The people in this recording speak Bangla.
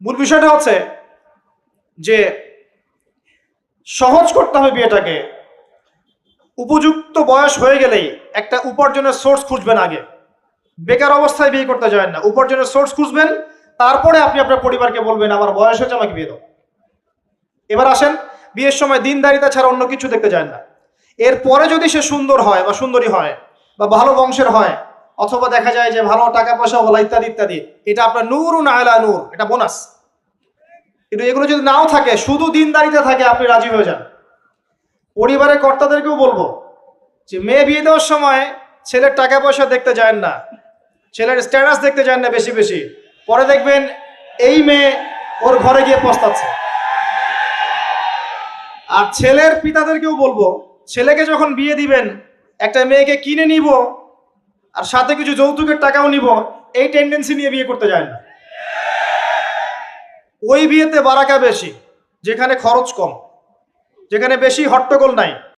মূল বিষয়টা হচ্ছে যে সহজ করতে হবে বিয়েটাকে। উপযুক্ত বয়স হয়ে গেলেই একটা উপার্জনের সোর্স খুঁজবেন। আগে বেকার অবস্থায় বিয়ে করতে যাবেন না, উপার্জনের সোর্স খুঁজবেন। তারপরে আপনি আপনার পরিবারকে বলবেন আমার বয়স হয়েছে, আমাকে বিয়ে দাও। এবার আসেন, বিয়ের সময় দিনদারিতা ছাড়া অন্য কিছু দেখতে যায় না। এরপরে যদি সে সুন্দর হয় বা সুন্দরী হয় বা ভালো বংশের হয়, অথবা দেখা যায় যে ভালো টাকা পয়সা বলা ইত্যাদি ইত্যাদি, এটা আপনার নূরুন আলা নূর, এটা বোনাস। কিন্তু এগুলো যদি নাও থাকে, শুধু দিনদারিতা থাকে, আপনি রাজি হয়ে যান। পরিবারের কর্তাদেরকেও বলবো যে মেয়ে বিয়ে দেওয়ার সময় ছেলের টাকা পয়সা দেখতে যায় না, ছেলের স্ট্যাটাস দেখতে যায় না বেশি বেশি। পরে দেখবেন এই মেয়ে ওর ঘরে গিয়ে পস্তাচ্ছে। আর ছেলের পিতাদেরকেও বলবো, ছেলেকে যখন বিয়ে দিবেন, একটা মেয়েকে কিনে নিব আর সাথে কিছু যৌতুকের টাকাও নিব, এই টেন্ডেন্সি নিয়ে বিয়ে করতে যায় না। ওই বিয়েতে বারাকা বেশি, যেখানে খরচ কম, যেখানে বেশি হট্টগোল নাই।